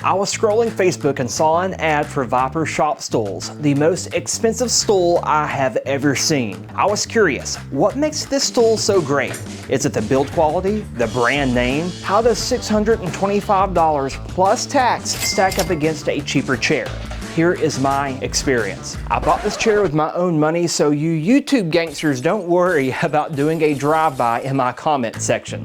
I was scrolling Facebook and saw an ad for Vyper shop stools, the most expensive stool I have ever seen. I was curious, what makes this stool so great? Is it the build quality, the brand name? How does $625 plus tax stack up against a cheaper chair? Here is my experience. I bought this chair with my own money, so you YouTube gangsters don't worry about doing a drive-by in my comment section.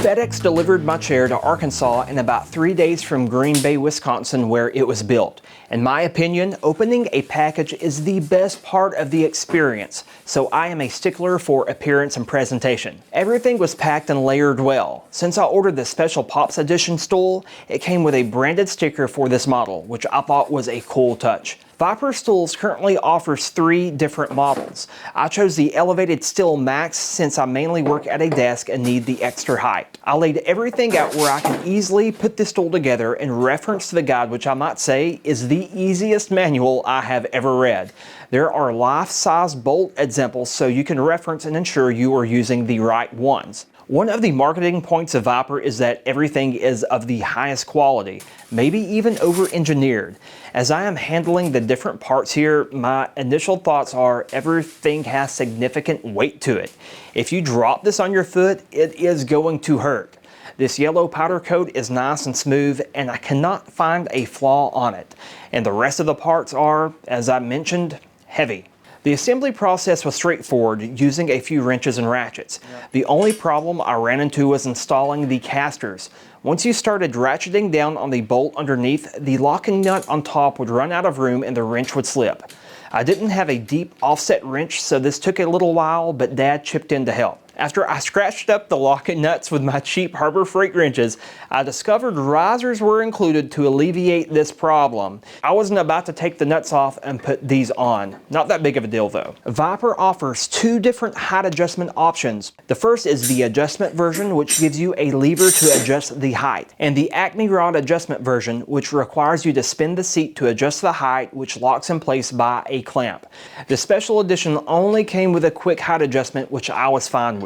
FedEx delivered my chair to Arkansas in about 3 days from Green Bay, Wisconsin, where it was built. In my opinion, opening a package is the best part of the experience, so I am a stickler for appearance and presentation. Everything was packed and layered well. Since I ordered the Special Pops Edition stool, it came with a branded sticker for this model, which I thought was a cool touch. Vyper Stools currently offers 3 different models. I chose the Elevated Steel Max since I mainly work at a desk and need the extra height. I laid everything out where I can easily put this stool together in reference to the guide, which I might say is the easiest manual I have ever read. There are life-size bolt examples so you can reference and ensure you are using the right ones. One of the marketing points of Vyper is that everything is of the highest quality, maybe even over-engineered. As I am handling the different parts here, my initial thoughts are everything has significant weight to it. If you drop this on your foot, it is going to hurt. This yellow powder coat is nice and smooth, and I cannot find a flaw on it. And the rest of the parts are, as I mentioned, heavy. The assembly process was straightforward, using a few wrenches and ratchets. The only problem I ran into was installing the casters. Once you started ratcheting down on the bolt underneath, the locking nut on top would run out of room and the wrench would slip. I didn't have a deep offset wrench, so this took a little while, but Dad chipped in to help. After I scratched up the locking nuts with my cheap Harbor Freight wrenches, I discovered risers were included to alleviate this problem. I wasn't about to take the nuts off and put these on. Not that big of a deal though. Vyper offers 2 different height adjustment options. The first is the adjustment version, which gives you a lever to adjust the height, and the Acme rod adjustment version, which requires you to spin the seat to adjust the height, which locks in place by a clamp. The special edition only came with a quick height adjustment, which I was fine with.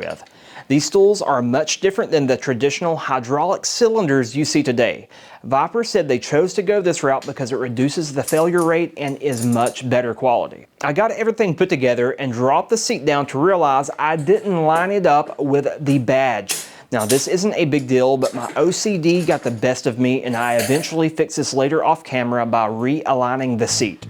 These stools are much different than the traditional hydraulic cylinders you see today. Vyper said they chose to go this route because it reduces the failure rate and is much better quality. I got everything put together and dropped the seat down to realize I didn't line it up with the badge. Now this isn't a big deal, but my OCD got the best of me, and I eventually fixed this later off camera by realigning the seat.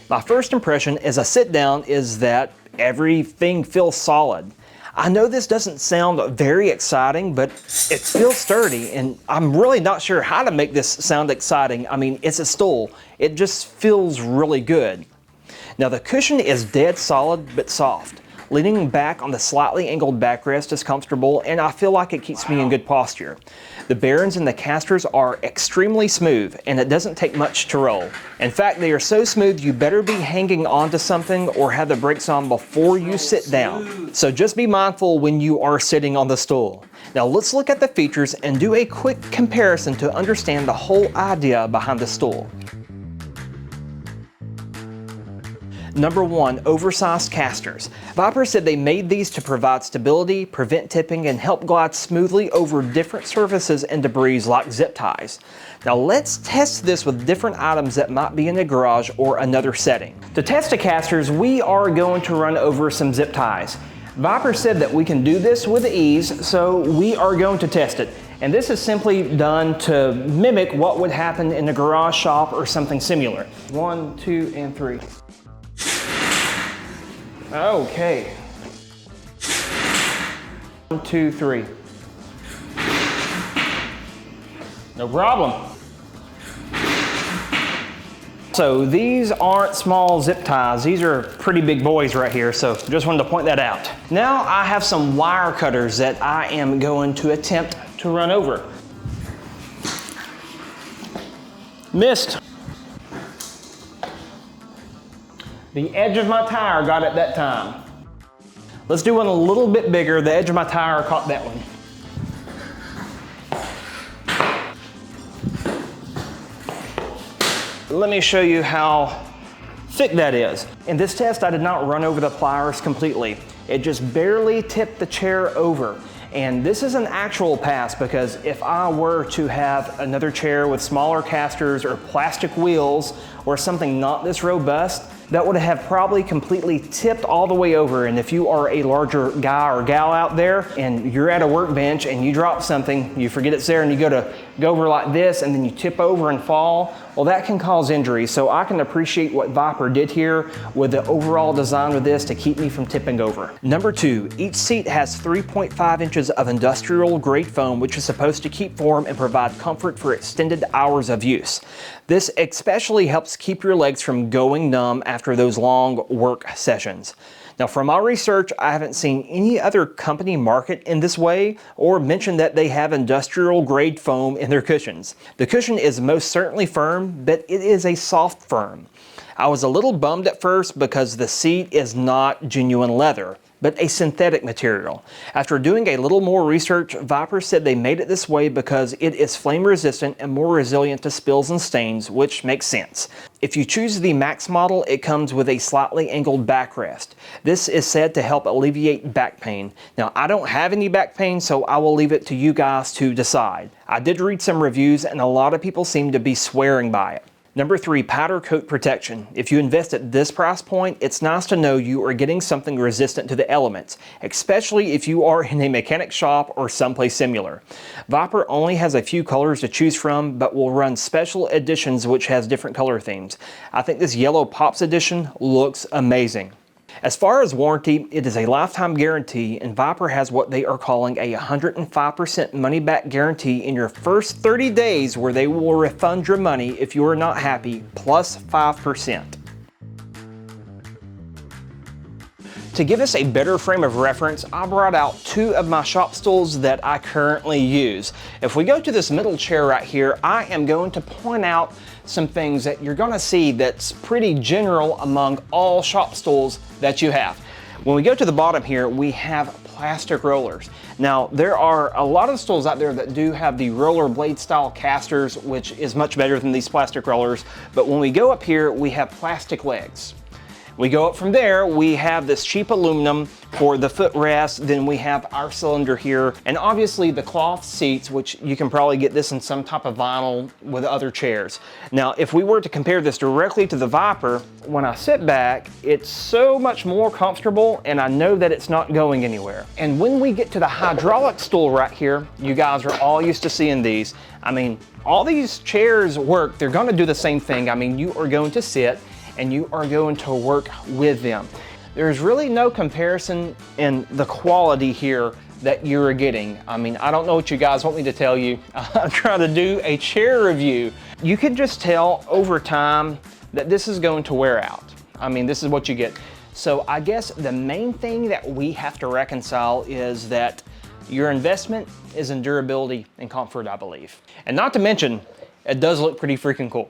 My first impression as I sit down is that everything feels solid. I know this doesn't sound very exciting, but it feels sturdy, and I'm really not sure how to make this sound exciting. I mean, it's a stool. It just feels really good. Now the cushion is dead solid but soft. Leaning back on the slightly angled backrest is comfortable, and I feel like it keeps me in good posture. The bearings and the casters are extremely smooth, and it doesn't take much to roll. In fact, they are so smooth you better be hanging onto something or have the brakes on before you sit down. So just be mindful when you are sitting on the stool. Now let's look at the features and do a quick comparison to understand the whole idea behind the stool. Number 1, oversized casters. Vyper said they made these to provide stability, prevent tipping, and help glide smoothly over different surfaces and debris like zip ties. Now let's test this with different items that might be in the garage or another setting. To test the casters, we are going to run over some zip ties. Vyper said that we can do this with ease, so we are going to test it. And this is simply done to mimic what would happen in a garage shop or something similar. 1, 2, and 3. Okay. 1, 2, 3. No problem. So these aren't small zip ties. These are pretty big boys right here, so just wanted to point that out. Now I have some wire cutters that I am going to attempt to run over. Missed. The edge of my tire got it that time. Let's do one a little bit bigger. The edge of my tire caught that one. Let me show you how thick that is. In this test, I did not run over the pliers completely. It just barely tipped the chair over. And this is an actual pass, because if I were to have another chair with smaller casters or plastic wheels or something not this robust, that would have probably completely tipped all the way over. And if you are a larger guy or gal out there and you're at a workbench and you drop something, you forget it's there and you go over like this and then you tip over and fall, well, that can cause injury. So I can appreciate what Vyper did here with the overall design of this to keep me from tipping over. Number 2, each seat has 3.5 inches of industrial grade foam, which is supposed to keep warm and provide comfort for extended hours of use. This especially helps keep your legs from going numb after those long work sessions. Now, from my research, I haven't seen any other company market in this way or mention that they have industrial grade foam in their cushions. The cushion is most certainly firm, but it is a soft firm. I was a little bummed at first because the seat is not genuine leather, but a synthetic material. After doing a little more research, Vyper said they made it this way because it is flame resistant and more resilient to spills and stains, which makes sense. If you choose the Max model, it comes with a slightly angled backrest. This is said to help alleviate back pain. Now, I don't have any back pain, so I will leave it to you guys to decide. I did read some reviews and a lot of people seem to be swearing by it. Number 3, powder coat protection. If you invest at this price point, it's nice to know you are getting something resistant to the elements, especially if you are in a mechanic shop or someplace similar. Vyper only has a few colors to choose from, but will run special editions which has different color themes. I think this yellow Pops edition looks amazing. As far as warranty, it is a lifetime guarantee, and Vyper has what they are calling a 105% money-back guarantee in your first 30 days, where they will refund your money if you are not happy, plus 5%. To give us a better frame of reference, I brought out 2 of my shop stools that I currently use. If we go to this middle chair right here, I am going to point out some things that you're gonna see that's pretty general among all shop stools that you have. When we go to the bottom here, we have plastic rollers. Now, there are a lot of stools out there that do have the roller blade style casters, which is much better than these plastic rollers. But when we go up here, we have plastic legs. We go up from there, we have this cheap aluminum for the footrest, then we have our cylinder here, and obviously the cloth seats, which you can probably get this in some type of vinyl with other chairs. Now, if we were to compare this directly to the Vyper, when I sit back, it's so much more comfortable, and I know that it's not going anywhere. And when we get to the hydraulic stool right here, you guys are all used to seeing these. I mean, all these chairs work, they're gonna do the same thing. I mean, you are going to sit, and you are going to work with them. There's really no comparison in the quality here that you're getting. I mean, I don't know what you guys want me to tell you. I'm trying to do a chair review. You can just tell over time that this is going to wear out. I mean, this is what you get. So I guess the main thing that we have to reconcile is that your investment is in durability and comfort, I believe. And not to mention, it does look pretty freaking cool.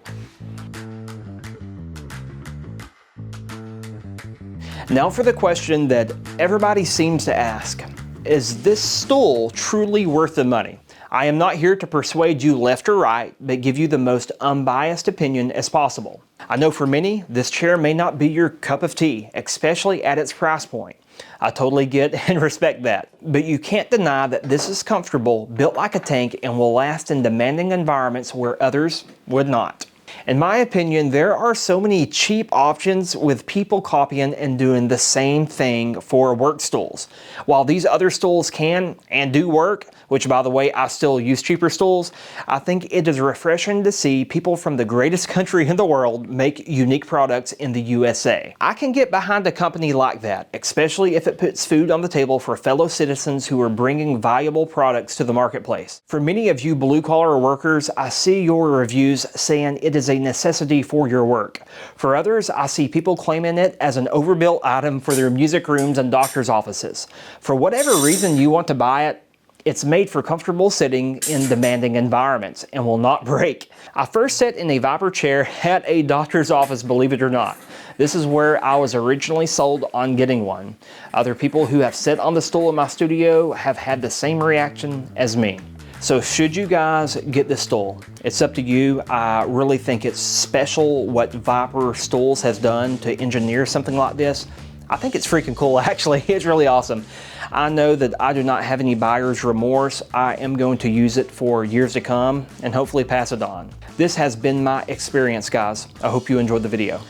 Now for the question that everybody seems to ask. Is this stool truly worth the money? I am not here to persuade you left or right, but give you the most unbiased opinion as possible. I know for many, this chair may not be your cup of tea, especially at its price point. I totally get and respect that, but you can't deny that this is comfortable, built like a tank, and will last in demanding environments where others would not. In my opinion, there are so many cheap options with people copying and doing the same thing for work stools. While these other stools can and do work, which by the way, I still use cheaper stools, I think it is refreshing to see people from the greatest country in the world make unique products in the USA. I can get behind a company like that, especially if it puts food on the table for fellow citizens who are bringing valuable products to the marketplace. For many of you blue-collar workers, I see your reviews saying it is a necessity for your work. For others, I see people claiming it as an overbuilt item for their music rooms and doctor's offices. For whatever reason you want to buy it, it's made for comfortable sitting in demanding environments and will not break. I first sat in a Vyper chair at a doctor's office, believe it or not. This is where I was originally sold on getting one. Other people who have sat on the stool in my studio have had the same reaction as me. So should you guys get this stool, it's up to you. I really think it's special what Vyper Stools has done to engineer something like this. I think it's freaking cool, actually. It's really awesome. I know that I do not have any buyer's remorse. I am going to use it for years to come and hopefully pass it on. This has been my experience, guys. I hope you enjoyed the video.